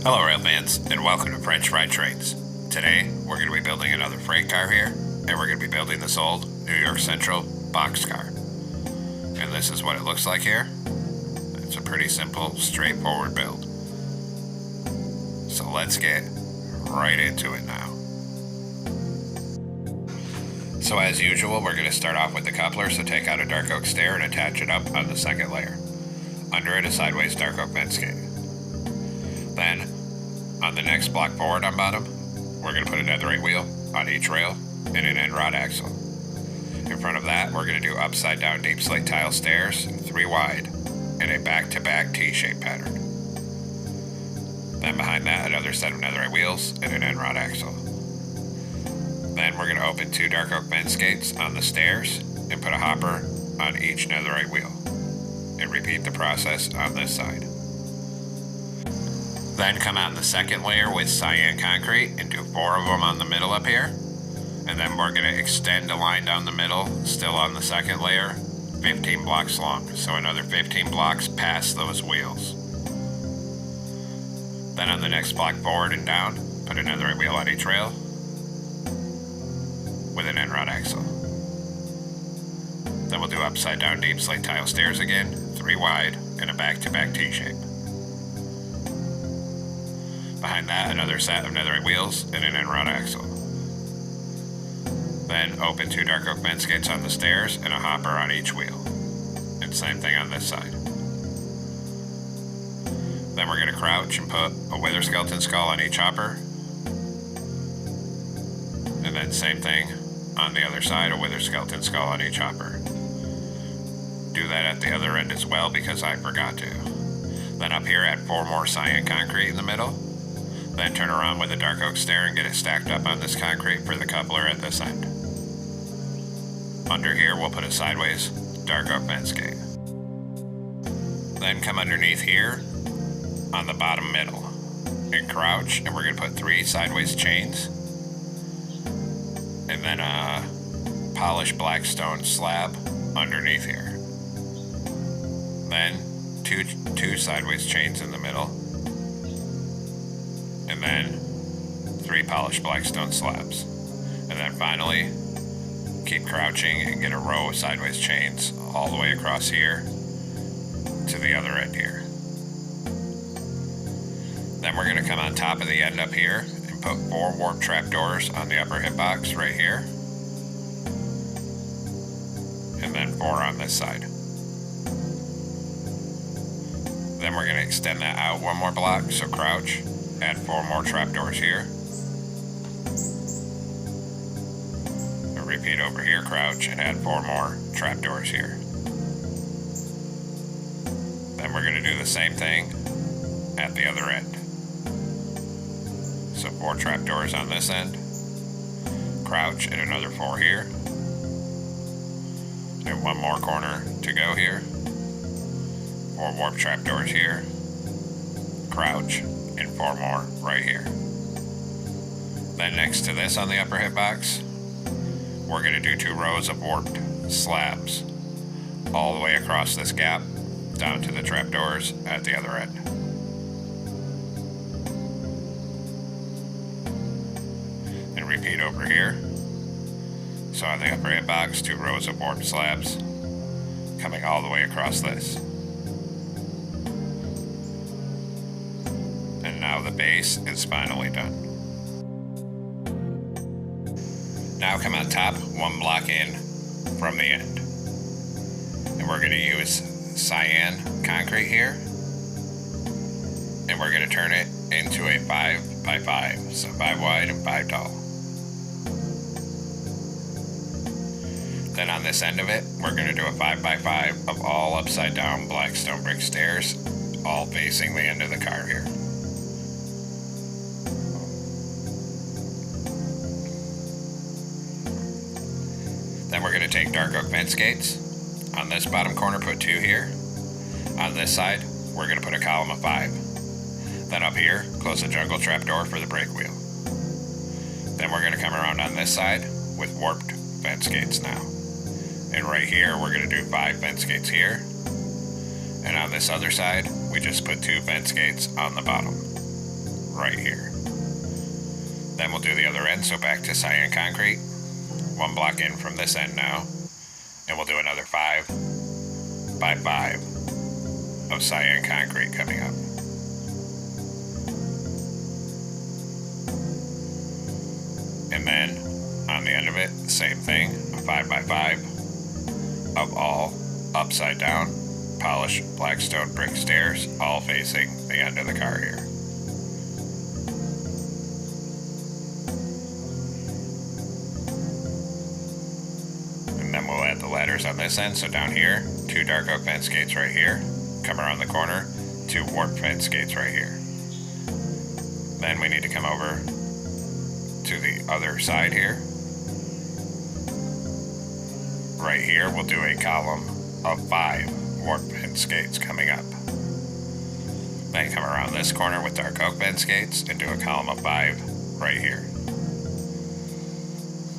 Hello rail fans, and welcome to French Fried Trains. Today, we're going to be building another freight car here, and we're going to be building this old New York Central Boxcar. And this is what it looks like here. It's a pretty simple, straightforward build. So let's get right into it now. So as usual, we're going to start off with the coupler, so take out a dark oak stair and attach it up on the second layer. Under it, a sideways dark oak vent skate. Then, on the next block forward on bottom, we're going to put a netherite wheel on each rail and an end rod axle. In front of that, we're going to do upside down deep slate tile stairs, 3 wide, in a back-to-back T-shaped pattern. Then behind that, another set of netherite wheels and an end rod axle. Then we're going to open 2 dark oak vent skates on the stairs and put a hopper on each netherite wheel. And repeat the process on this side. Then come out in the second layer with cyan concrete and do 4 of them on the middle up here. And then we're going to extend a line down the middle, still on the second layer, 15 blocks long. So another 15 blocks past those wheels. Then on the next block forward and down, put another wheel on each rail with an end rod axle. Then we'll do upside down deep slate tile stairs again, 3 wide, in a back-to-back T-shape. Behind that, another set of netherite wheels and an end rod axle. Then open 2 dark oak vent skates on the stairs and a hopper on each wheel. And same thing on this side. Then we're going to crouch and put a wither skeleton skull on each hopper. And then same thing on the other side, a wither skeleton skull on each hopper. Do that at the other end as well because I forgot to. Then up here add 4 more cyan concrete in the middle. Then turn around with a dark oak stair and get it stacked up on this concrete for the coupler at this end. Under here we'll put a sideways dark oak vent skate. Then come underneath here on the bottom middle and crouch, and we're going to put 3 sideways chains and then a polished black stone slab underneath here. Then two sideways chains in the middle, and then 3 polished black stone slabs. And then finally, keep crouching and get a row of sideways chains all the way across here to the other end here. Then we're going to come on top of the end up here and put 4 warp trapdoors on the upper hitbox right here. And then 4 on this side. Then we're going to extend that out 1 more block, so crouch, add 4 more trapdoors here. And repeat over here, crouch, and add 4 more trapdoors here. Then we're going to do the same thing at the other end. So 4 trapdoors on this end, crouch, and another 4 here. And 1 more corner to go here. 4 warp trapdoors here, crouch, and 4 more right here. Then next to this on the upper hitbox, we're going to do 2 rows of warped slabs all the way across this gap down to the trapdoors at the other end. And repeat over here. So on the upper hitbox, 2 rows of warped slabs coming all the way across this. And now the base is finally done. Now come on top 1 block in from the end. And we're going to use cyan concrete here. And we're going to turn it into a 5 by 5, so 5 wide and 5 tall. Then on this end of it, we're going to do a 5 by 5 of all upside down black stone brick stairs, all facing the end of the car here. Then we're going to take dark oak vent skates. On this bottom corner, put 2 here. On this side, we're going to put a column of 5. Then up here, close the jungle trapdoor for the brake wheel. Then we're going to come around on this side with warped vent skates now. And right here, we're going to do 5 vent skates here. And on this other side, we just put 2 vent skates on the bottom. right here. Then we'll do the other end, so back to cyan concrete. 1 block in from this end now. And we'll do another 5 by 5 of cyan concrete coming up. And then on the end of it, same thing, a 5 by 5 of all upside down polished blackstone brick stairs, all facing the end of the car here. And then we'll add the ladders on this end, so down here, 2 dark oak fence gates right here, come around the corner, 2 warped fence gates right here. Then we need to come over to the other side here. Right here, we'll do a column of 5 warped fence gates coming up. Then come around this corner with dark oak fence gates and do a column of 5 right here.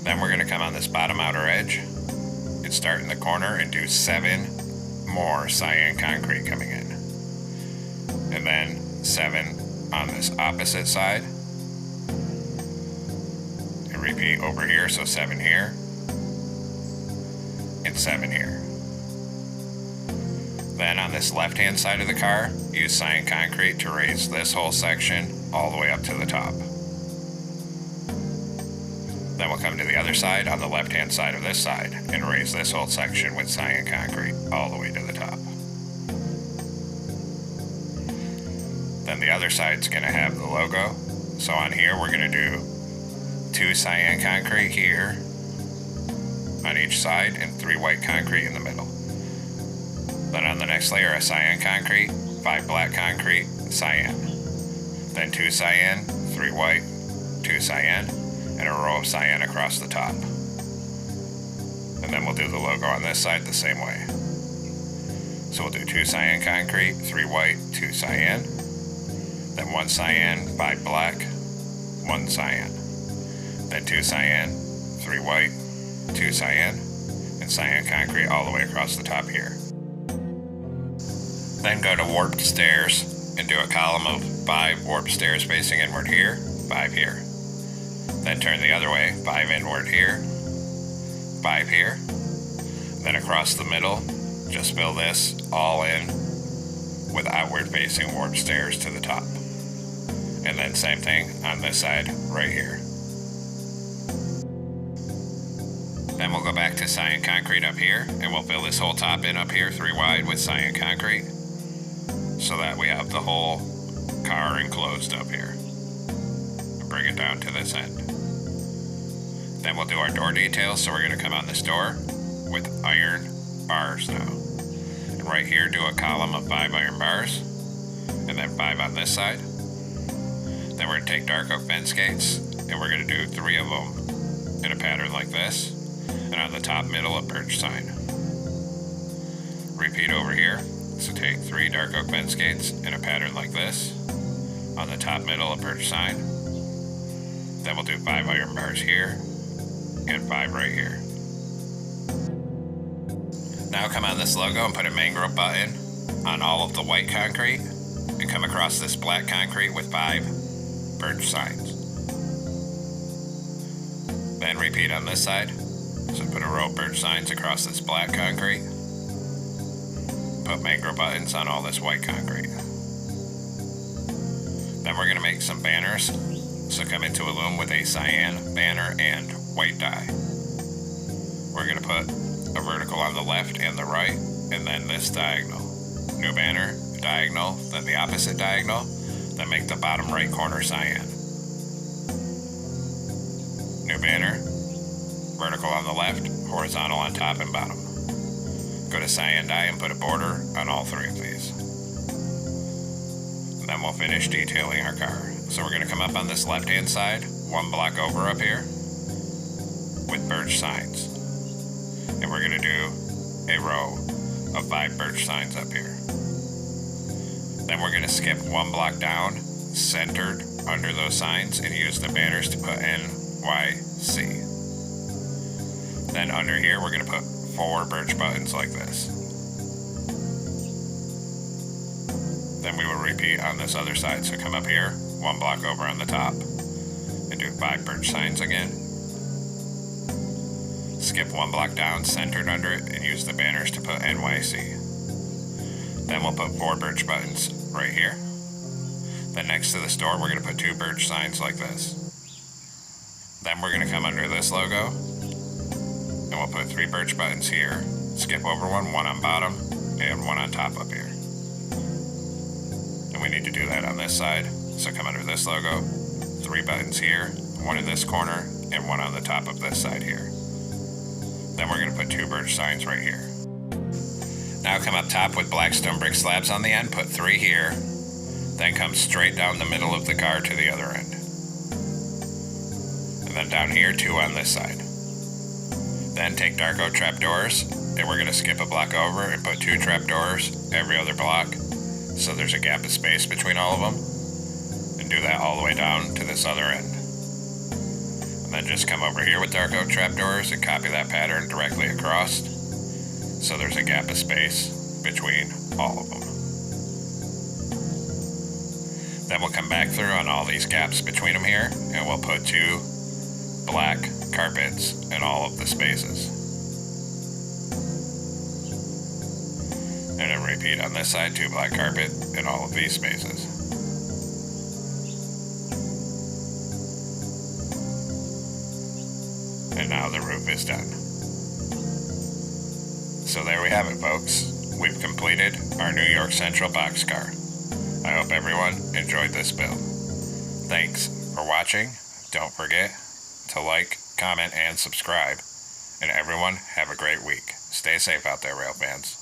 Then we're going to come on this bottom outer edge and start in the corner and do 7 more cyan concrete coming in. And then 7 on this opposite side. And repeat over here, so 7 here. And 7 here. Then on this left-hand side of the car, use cyan concrete to raise this whole section all the way up to the top. Then we'll come to the other side on the left-hand side of this side and raise this whole section with cyan concrete all the way to the top. Then the other side's going to have the logo. So on here we're going to do 2 cyan concrete here on each side and 3 white concrete in the middle. Then on the next layer of cyan concrete, 5 black concrete, cyan. Then 2 cyan, 3 white, 2 cyan, and a row of cyan across the top. And then we'll do the logo on this side the same way. So we'll do 2 cyan concrete, 3 white, 2 cyan. Then 1 cyan, 5 black, 1 cyan. Then 2 cyan, 3 white, 2 cyan, and cyan concrete all the way across the top here. Then go to warped stairs and do a column of 5 warped stairs facing inward here, 5 here. Then turn the other way, 5 inward here, 5 here. Then across the middle, just fill this all in with outward facing warped stairs to the top. And then same thing on this side right here. Then we'll go back to cyan concrete up here and we'll fill this whole top in up here 3 wide with cyan concrete so that we have the whole car enclosed up here. And bring it down to this end. Then we'll do our door details, so we're going to come on this door with iron bars now. And right here do a column of 5 iron bars and then 5 on this side. Then we're going to take dark oak fence gates and we're going to do 3 of them in a pattern like this. And on the top middle a birch sign. Repeat over here. So take 3 dark oak fence gates in a pattern like this. On the top middle a birch sign. Then we'll do 5 iron bars here and 5 right here. Now come on this logo and put a mangrove button on all of the white concrete and come across this black concrete with 5 birch signs. Then repeat on this side. So put a row of birch signs across this black concrete. Put mangrove buttons on all this white concrete. Then we're going to make some banners. So come into a loom with a cyan banner and white dye. We're going to put a vertical on the left and the right, and then this diagonal. New banner, diagonal, then the opposite diagonal, then make the bottom right corner cyan. New banner, vertical on the left, horizontal on top and bottom. Go to cyan dye and put a border on all 3 of these. And then we'll finish detailing our car. So we're going to come up on this left-hand side, 1 block over up here, with birch signs. And we're going to do a row of 5 birch signs up here. Then we're going to skip 1 block down, centered under those signs, and use the banners to put NYC. Then under here, we're going to put 4 birch buttons like this. Then we will repeat on this other side. So come up here, 1 block over on the top, and do 5 birch signs again. Skip 1 block down, centered under it, and use the banners to put NYC. Then we'll put 4 birch buttons right here. Then next to the store, we're going to put 2 birch signs like this. Then we're going to come under this logo, and we'll put 3 birch buttons here. Skip over 1 on bottom, and 1 on top up here. And we need to do that on this side. So come under this logo, 3 buttons here, 1 in this corner, and 1 on the top of this side here. Then we're going to put 2 birch signs right here. Now come up top with black stone brick slabs on the end, put 3 here, then come straight down the middle of the car to the other end. And then down here, 2 on this side. Then take dark oak trapdoors, and we're going to skip a block over and put 2 trapdoors every other block, so there's a gap of space between all of them, and do that all the way down to this other end. And then just come over here with dark oak trapdoors and copy that pattern directly across, so there's a gap of space between all of them. Then we'll come back through on all these gaps between them here, and we'll put 2 black carpets in all of the spaces. And then repeat on this side, 2 black carpet in all of these spaces. And now the roof is done. So there we have it, folks. We've completed our New York Central boxcar. I hope everyone enjoyed this build. Thanks for watching. Don't forget to like, comment, and subscribe. And everyone, have a great week. Stay safe out there, rail fans.